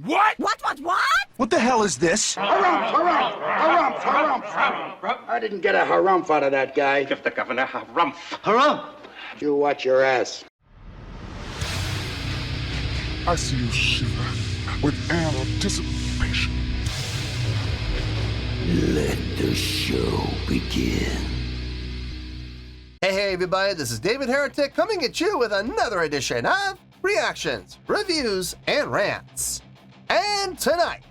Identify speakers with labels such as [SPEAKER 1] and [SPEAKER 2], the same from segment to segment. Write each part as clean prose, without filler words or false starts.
[SPEAKER 1] What?
[SPEAKER 2] What?
[SPEAKER 3] What the hell is this?
[SPEAKER 4] Harumph. I didn't get a harumph out of that guy.
[SPEAKER 1] Give the governor harumph.
[SPEAKER 3] Harumph!
[SPEAKER 4] You watch your ass.
[SPEAKER 5] I see you shiver with anticipation.
[SPEAKER 6] Let the show begin.
[SPEAKER 7] Hey everybody, this is David Heretic coming at you with another edition of Reactions, Reviews, and Rants. And tonight,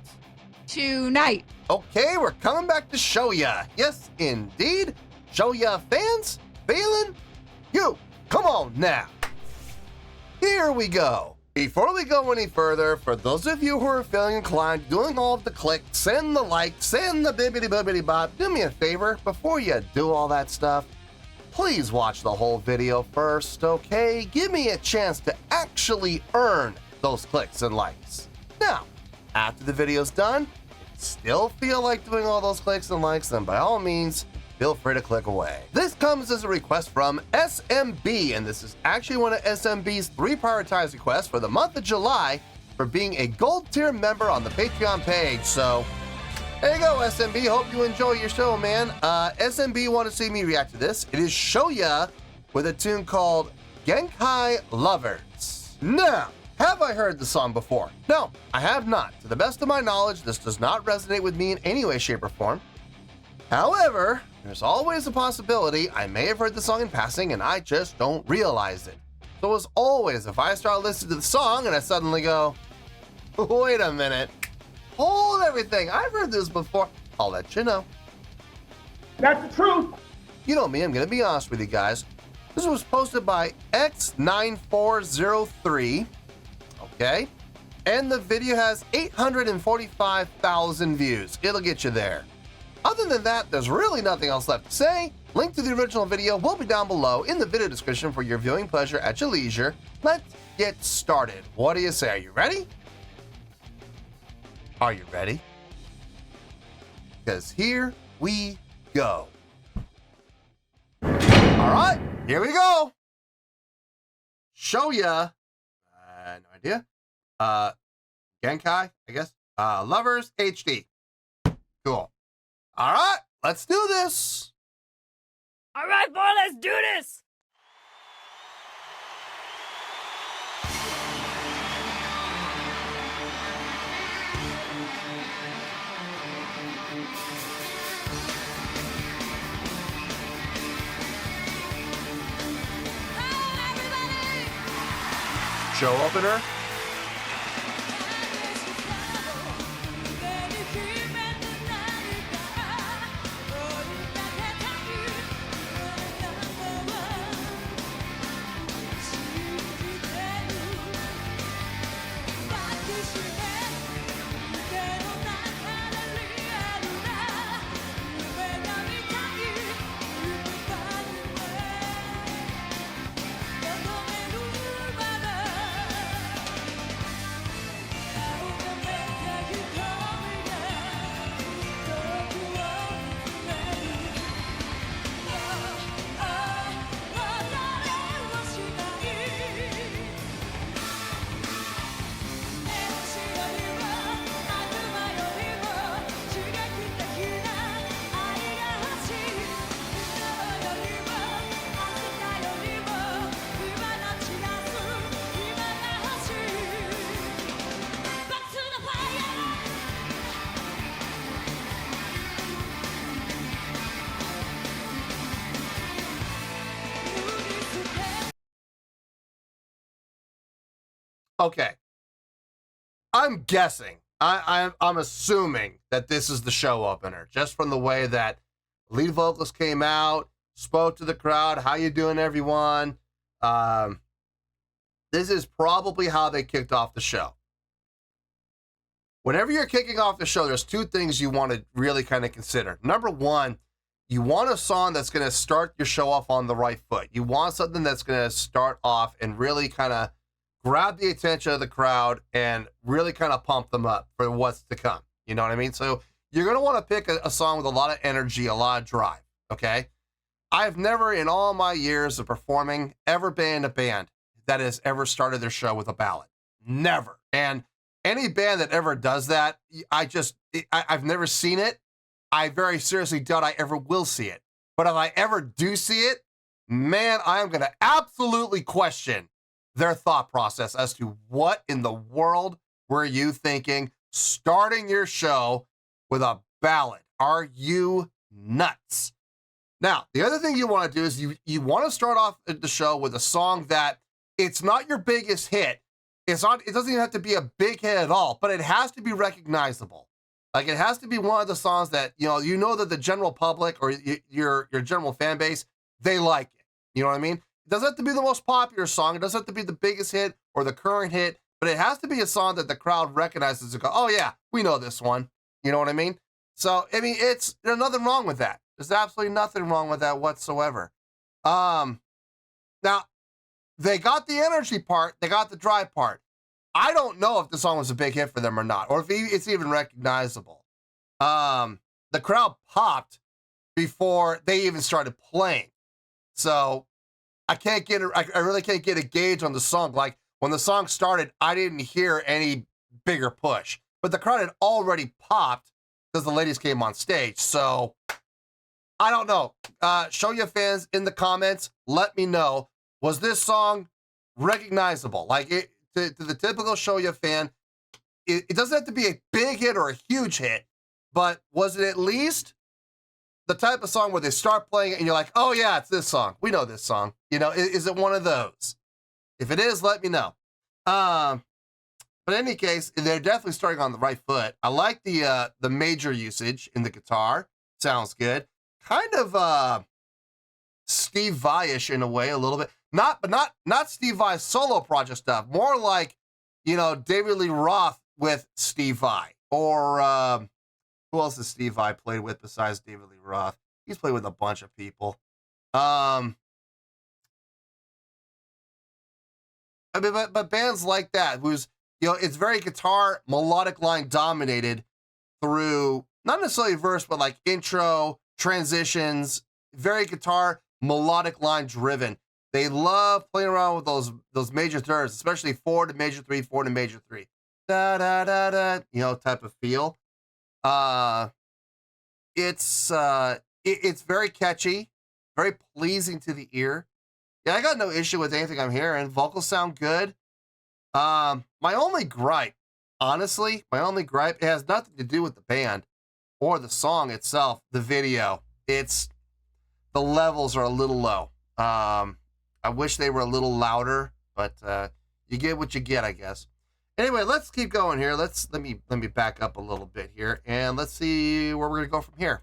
[SPEAKER 7] okay, we're coming back to show ya. Yes, indeed. Show ya fans feeling you. Come on now. Here we go. Before we go any further, for those of you who are feeling inclined, doing all of the clicks and the likes and the bibbity bop, do me a favor, before you do all that stuff, please watch the whole video first, okay? Give me a chance to actually earn those clicks and likes. Now, after the video's done, if you still feel like doing all those clicks and likes, then by all means, feel free to click away. This comes as a request from SMB, and this is actually one of SMB's 3 prioritized requests for the month of July for being a gold tier member on the Patreon page. So there you go, SMB. Hope you enjoy your show, man. SMB want to see me react to this. It is Shoya with a tune called Genkai Lovers. Now, have I heard the song before? No, I have not. To the best of my knowledge, this does not resonate with me in any way, shape, or form. However, there's always a possibility I may have heard the song in passing and I just don't realize it. So as always, if I start listening to the song and I suddenly go, wait a minute, hold everything, I've heard this before, I'll let you know.
[SPEAKER 8] That's the truth.
[SPEAKER 7] You know me, I'm gonna be honest with you guys. This was posted by X9403, okay? And the video has 845,000 views. It'll get you there. Other than that, there's really nothing else left to say. Link to the original video will be down below in the video description for your viewing pleasure at your leisure. Let's get started. What do you say? Are you ready? Are you ready? Because here we go. All right, here we go. Show ya. No idea. Genkai, I guess. Lovers HD. Cool. All right, let's do this.
[SPEAKER 2] All right, boy, let's do this.
[SPEAKER 7] Show opener. Okay. I'm guessing. I'm assuming that this is the show opener, just from the way that lead vocalist came out, spoke to the crowd. How you doing, everyone? This is probably how they kicked off the show. Whenever you're kicking off the show, there's 2 things you want to really kind of consider. Number 1, you want a song that's going to start your show off on the right foot. You want something that's going to start off and really kind of grab the attention of the crowd and really kind of pump them up for what's to come. You know what I mean? So you're going to want to pick a song with a lot of energy, a lot of drive, okay? I've never in all my years of performing ever been in a band that has ever started their show with a ballad. Never. And any band that ever does that, I've never seen it. I very seriously doubt I ever will see it. But if I ever do see it, man, I am going to absolutely question their thought process as to what in the world were you thinking starting your show with a ballad. Are you nuts? Now, the other thing you want to do is you want to start off the show with a song that it's not your biggest hit. It doesn't even have to be a big hit at all, but it has to be recognizable. Like, it has to be one of the songs that, you know that the general public or your general fan base, they like it. You know what I mean? It doesn't have to be the most popular song. It doesn't have to be the biggest hit or the current hit, but it has to be a song that the crowd recognizes and go, oh yeah, we know this one. You know what I mean? So, I mean, there's nothing wrong with that. There's absolutely nothing wrong with that whatsoever. Now, they got the energy part. They got the dry part. I don't know if the song was a big hit for them or not, or if it's even recognizable. The crowd popped before they even started playing. So I really can't get a gauge on the song. Like, when the song started, I didn't hear any bigger push, but the crowd had already popped because the ladies came on stage. So I don't know. Show your fans in the comments. Let me know. Was this song recognizable? Like, to the typical Show Ya fan, it doesn't have to be a big hit or a huge hit, but was it at least the type of song where they start playing it and you're like, oh yeah, it's this song. We know this song. Is it one of those? If it is, let me know. But in any case, they're definitely starting on the right foot. I like the major usage in the guitar. Sounds good. Kind of Steve Vai-ish in a way, a little bit. Not Steve Vai's solo project stuff. More like, David Lee Roth with Steve Vai. Or who else has Steve Vai played with besides David Lee Roth? He's played with a bunch of people. I mean, but bands like that, who's, it's very guitar melodic line dominated through not necessarily verse, but like intro, transitions, very guitar melodic line driven. They love playing around with those major thirds, especially 4 to major 3, 4 to major 3. Da da da da, type of feel. It's very catchy, very pleasing to the ear. Yeah, I got no issue with anything I'm hearing. Vocals sound good. My only gripe, honestly, it has nothing to do with the band or the song itself, the video. The levels are a little low. I wish they were a little louder, but you get what you get, I guess. Anyway, let's keep going here. Let me back up a little bit here, and let's see where we're gonna go from here.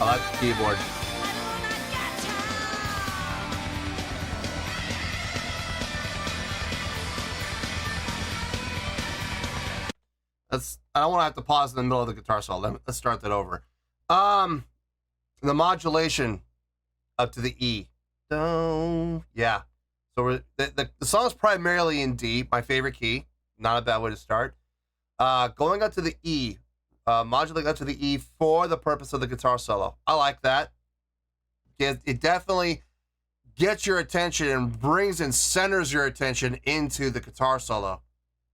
[SPEAKER 7] I like the keyboard. I don't want to have to pause in the middle of the guitar solo. Let's start that over. The modulation up to the E. So, yeah. So the song is primarily in D, my favorite key. Not a bad way to start. Going up to the E. Modulating up to the E for the purpose of the guitar solo. I like that. It definitely gets your attention and brings and centers your attention into the guitar solo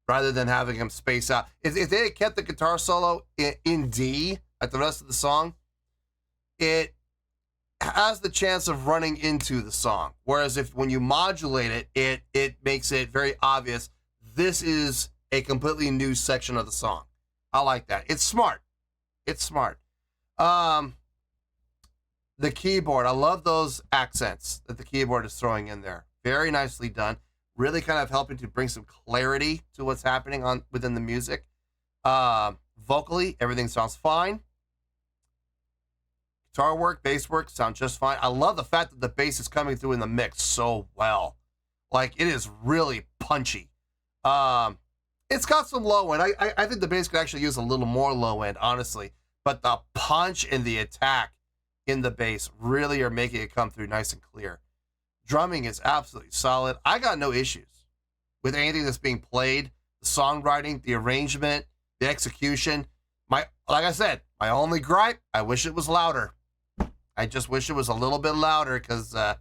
[SPEAKER 7] rather than having him space out. If they had kept the guitar solo in D like the rest of the song, it has the chance of running into the song. Whereas when you modulate it, it makes it very obvious this is a completely new section of the song. I like that. It's smart. It's smart. The keyboard, I love those accents that the keyboard is throwing in there. Very nicely done. Really kind of helping to bring some clarity to what's happening within the music. Vocally, everything sounds fine. Guitar work, bass work sound just fine. I love the fact that the bass is coming through in the mix so well. Like, it is really punchy. It's got some low end. I think the bass could actually use a little more low end, honestly. But the punch and the attack in the bass really are making it come through nice and clear. Drumming is absolutely solid. I got no issues with anything that's being played. The songwriting, the arrangement, the execution. Like I said, my only gripe, I wish it was louder. I just wish it was a little bit louder because I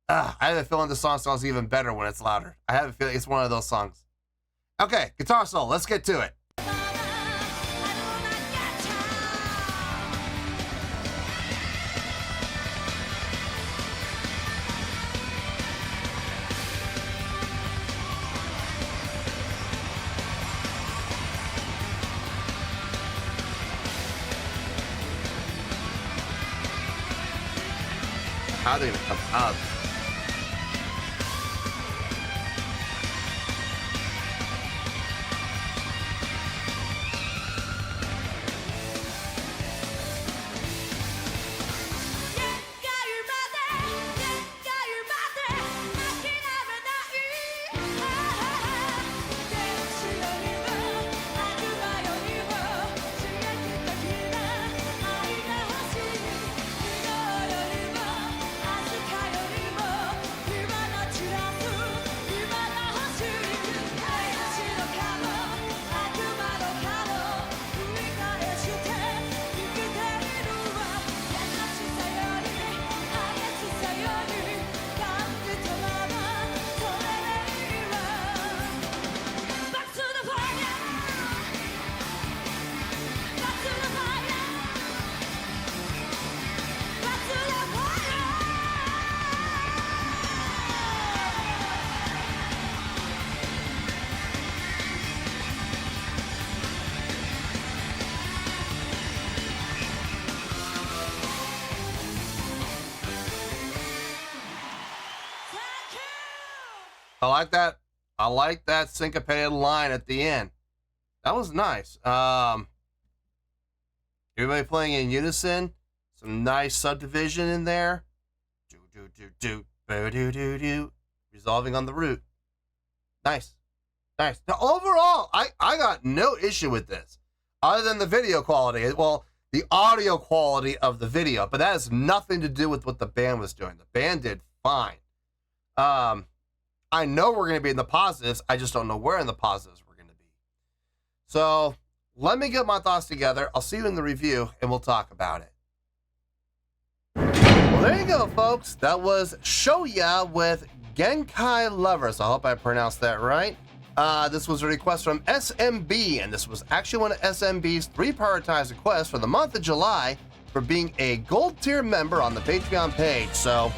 [SPEAKER 7] have a feeling the song sounds even better when it's louder. I have a feeling it's one of those songs. Okay, guitar solo, let's get to it. How are they gonna come out? I like that. I like that syncopated line at the end. That was nice. Everybody playing in unison. Some nice subdivision in there. Do do do do do do do do. Resolving on the root. Nice, nice. Now overall, I got no issue with this, other than the video quality. Well, the audio quality of the video, but that has nothing to do with what the band was doing. The band did fine. I know we're going to be in the positives. I just don't know where in the positives we're going to be. So let me get my thoughts together. I'll see you in the review, and we'll talk about it. Well, there you go, folks. That was Shoya with Genkai Lovers. I hope I pronounced that right. This was a request from SMB, and this was actually one of SMB's 3 prioritized requests for the month of July for being a gold tier member on the Patreon page. So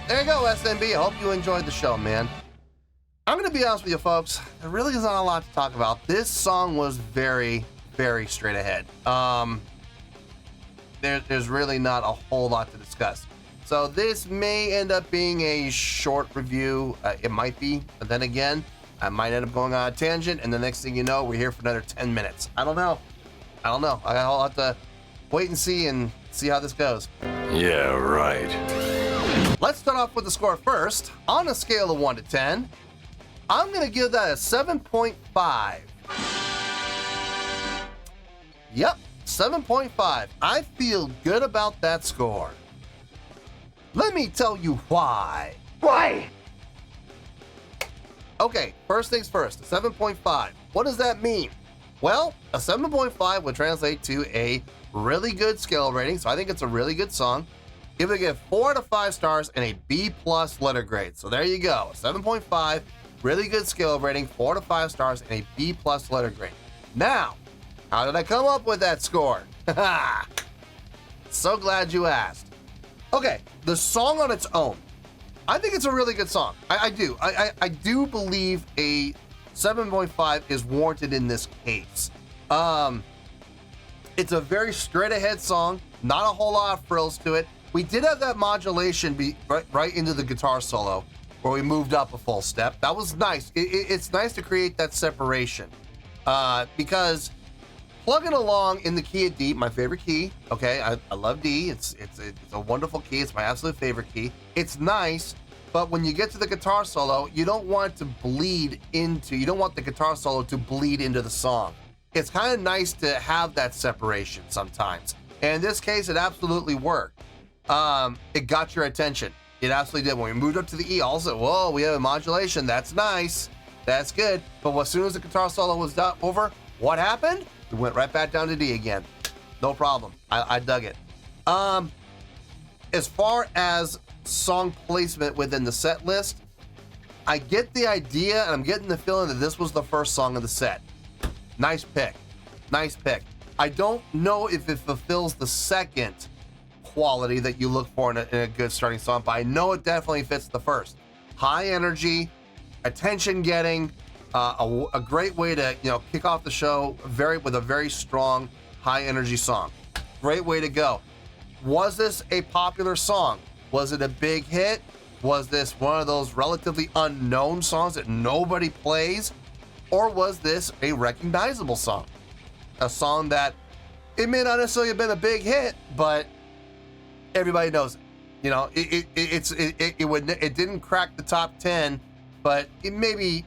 [SPEAKER 7] there you go, SMB. I hope you enjoyed the show, man. I'm going to be honest with you, folks. There really is not a lot to talk about. This song was very, very straight ahead. There's really not a whole lot to discuss. So this may end up being a short review. It might be, but then again, I might end up going on a tangent, and the next thing you know, we're here for another 10 minutes. I don't know. I'll have to wait and see how this goes.
[SPEAKER 6] Yeah, right.
[SPEAKER 7] Let's start off with the score first. On a scale of 1 to 10, I'm going to give that a 7.5. Yep, 7.5. I feel good about that score. Let me tell you why.
[SPEAKER 4] Why?
[SPEAKER 7] Okay, first things first, a 7.5. What does that mean? Well, a 7.5 would translate to a really good scale rating, so I think it's a really good song. It would get 4 out of 5 stars and a B+ letter grade. So there you go, 7.5, really good scale rating, 4 out of 5 stars and a B+ letter grade. Now, how did I come up with that score? So glad you asked. Okay, the song on its own, I think it's a really good song. I do. I do believe a 7.5 is warranted in this case. It's a very straight ahead song, not a whole lot of frills to it. We did have that modulation be right into the guitar solo where we moved up a full step. That was nice. It's nice to create that separation because plugging along in the key of D, my favorite key. Okay, I love D. It's a wonderful key. It's my absolute favorite key. It's nice, but when you get to the guitar solo, you don't want it to bleed into. You don't want the guitar solo to bleed into the song. It's kind of nice to have that separation sometimes. And in this case, it absolutely worked. It got your attention. It absolutely did. When we moved up to the E, also, whoa, we have a modulation. That's nice. That's good. But as soon as the guitar solo was over, what happened? We went right back down to D again. No problem. I dug it. As far as song placement within the set list, I get the idea and I'm getting the feeling that this was the first song of the set. Nice pick. Nice pick. I don't know if it fulfills the second quality that you look for in a good starting song, but I know it definitely fits the first. High energy, attention getting, a great way to kick off the show with a very strong high energy song. Great way to go. Was this a popular song? Was it a big hit? Was this one of those relatively unknown songs that nobody plays? Or was this a recognizable song? A song that it may not necessarily have been a big hit, but everybody knows it. It didn't crack the top 10, but it maybe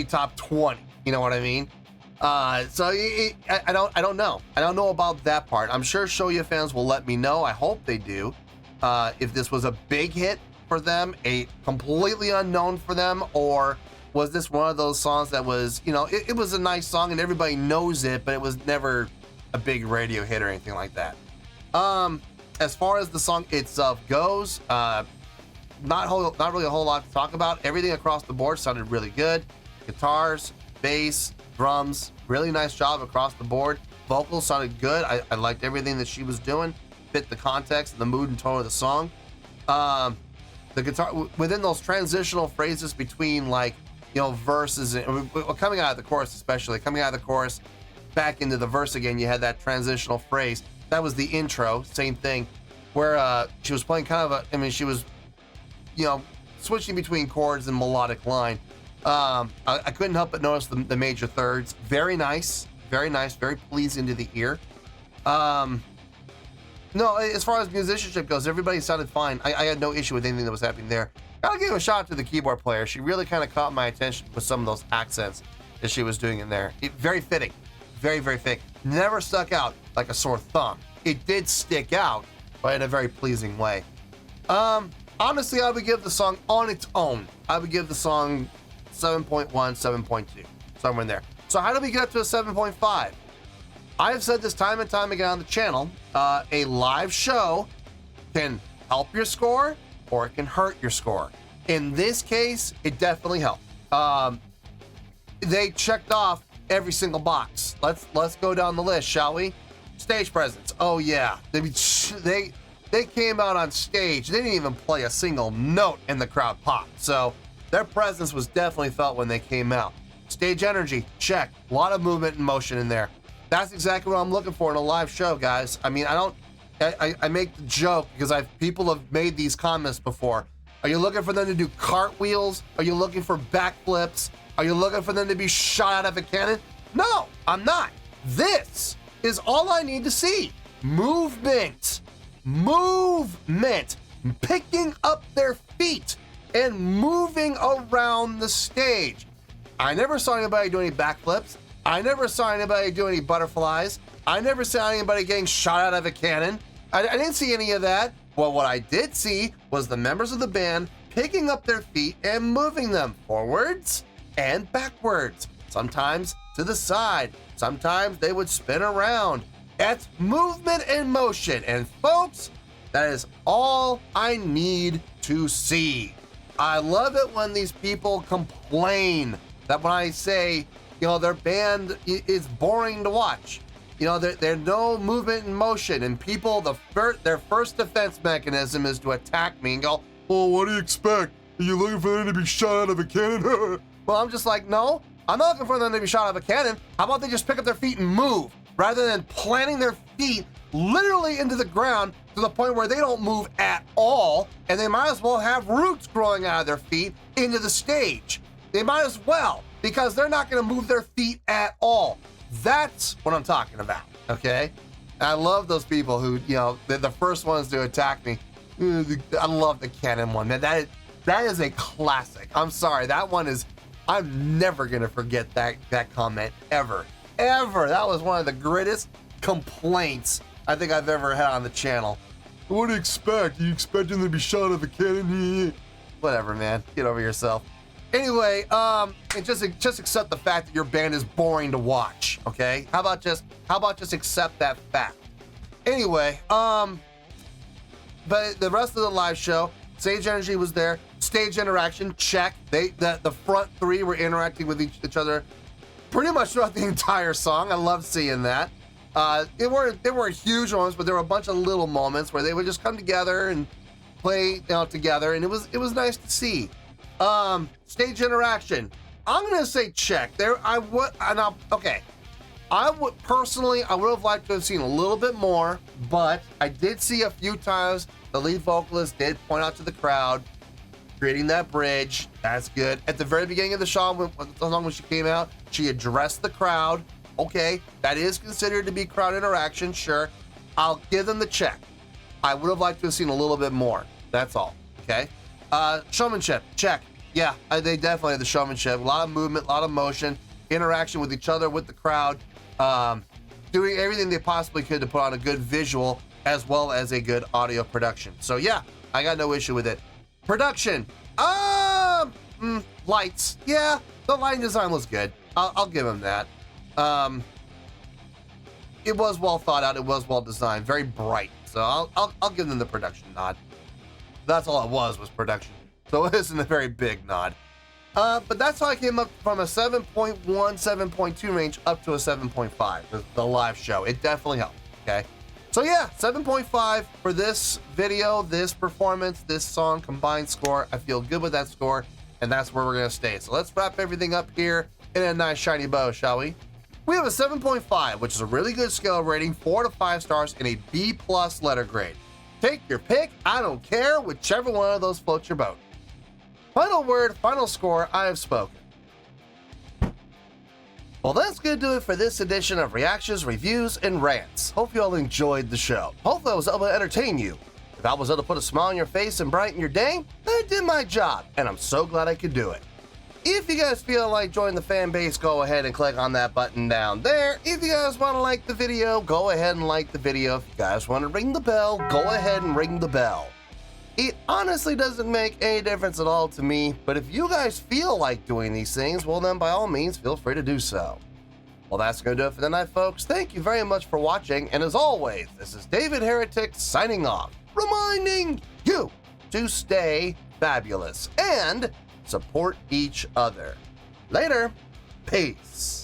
[SPEAKER 7] top 20. You know what I mean? I don't know. I don't know about that part. I'm sure Show Ya fans will let me know. I hope they do. If this was a big hit for them, a completely unknown for them, or was this one of those songs that was, it was a nice song and everybody knows it, but it was never a big radio hit or anything like that. As far as the song itself goes, not really a whole lot to talk about. Everything across the board sounded really good. Guitars, bass, drums, really nice job across the board. Vocals sounded good. I liked everything that she was doing. Fit the context, the mood and tone of the song. The guitar within those transitional phrases between verses and coming out of the chorus, especially coming out of the chorus back into the verse again, you had that transitional phrase. That was the intro, same thing, where she was playing kind of she was, switching between chords and melodic line. I couldn't help but notice the major thirds. Very nice, very pleasing to the ear. No, as far as musicianship goes, everybody sounded fine. I had no issue with anything that was happening there. Gotta give a shout out to the keyboard player. She really kind of caught my attention with some of those accents that she was doing in there. Very fitting. Very fitting. Never stuck out like a sore thumb. It did stick out, but in a very pleasing way. Honestly, I would give the song on its own, I would give the song 7.1, 7.2, somewhere in there. So how do we get up to a 7.5? I have said this time and time again on the channel, a live show can help your score or it can hurt your score. In this case, it definitely helped. They checked off every single box. Let's go down the list, shall we? Stage presence. Oh yeah, they came out on stage. They didn't even play a single note and the crowd popped. So their presence was definitely felt when they came out. Stage energy, check. A lot of movement and motion in there. That's exactly what I'm looking for in a live show, guys. I mean, I make the joke because people have made these comments before. Are you looking for them to do cartwheels? Are you looking for backflips? Are you looking for them to be shot out of a cannon? No, I'm not. This is all I need to see. Movement. Picking up their feet and moving around the stage. I never saw anybody do any backflips. I never saw anybody do any butterflies. I never saw anybody getting shot out of a cannon. I didn't see any of that. Well, what I did see was the members of the band picking up their feet and moving them forwards and backwards. Sometimes to the side. Sometimes they would spin around. That's movement and motion. And folks, that is all I need to see. I love it when these people complain that when I say, their band is boring to watch. You know, there's no movement in motion, and people, their first defense mechanism is to attack me and go, well, what do you expect? Are you looking for them to be shot out of a cannon? Well, I'm just like, no, I'm not looking for them to be shot out of a cannon. How about they just pick up their feet and move, rather than planting their feet literally into the ground to the point where they don't move at all, and they might as well have roots growing out of their feet into the stage. They might as well, because they're not gonna move their feet at all. That's what I'm talking about, okay? And I love those people who, you know, they're the first ones to attack me. I love the cannon one, man. That is a classic. I'm sorry, that one is, I'm never gonna forget that comment, ever. That was one of the greatest complaints I think I've ever had on the channel. What do you expect? You expect them to be shot out of a cannon? Whatever, man. Get over yourself. Anyway, and just accept the fact that your band is boring to watch, okay? How about just accept that fact? Anyway, but the rest of the live show, stage energy was there. Stage interaction, check. The front three were interacting with each other pretty much throughout the entire song. I love seeing that. They weren't huge ones, but there were a bunch of little moments where they would just come together and play, you know, together, and it was nice to see. Stage interaction, I'm gonna say check. I would personally, I would have liked to have seen a little bit more, but I did see a few times the lead vocalist did point out to the crowd, creating that bridge. That's good. At the very beginning of the song, when she came out, she addressed the crowd. Okay, that is considered to be crowd interaction, sure. I'll give them the check. I would have liked to have seen a little bit more. That's all, okay? Showmanship, check. Yeah, they definitely had the showmanship. A lot of movement, a lot of motion, interaction with each other, with the crowd, doing everything they possibly could to put on a good visual as well as a good audio production. So yeah, I got no issue with it. Production, lights. Yeah, the lighting design was good. I'll give them that. It was well thought out. It was well designed. Very bright. So I'll give them the production nod. That's all it was production. So it isn't a very big nod. But that's how I came up from a 7.1, 7.2 range up to a 7.5, the live show. It definitely helped, okay? So yeah, 7.5 for this video, this performance, this song combined score. I feel good with that score, and that's where we're gonna stay. So let's wrap everything up here in a nice shiny bow, shall we? We have a 7.5, which is a really good scale rating, 4 to 5 stars, and a B+ letter grade. Take your pick, I don't care, whichever one of those floats your boat. Final word, final score, I have spoken. Well, that's gonna do it for this edition of Reactions, Reviews, and Rants. Hope you all enjoyed the show. Hopefully I was able to entertain you. If I was able to put a smile on your face and brighten your day, then I did my job, and I'm so glad I could do it. If you guys feel like joining the fan base, go ahead and click on that button down there. If you guys want to like the video, go ahead and like the video. If you guys want to ring the bell, go ahead and ring the bell. It honestly doesn't make any difference at all to me, but if you guys feel like doing these things, well then by all means, feel free to do so. Well, that's going to do it for tonight, folks. Thank you very much for watching, and as always, this is David Heretic signing off, reminding you to stay fabulous and support each other. Later. Peace.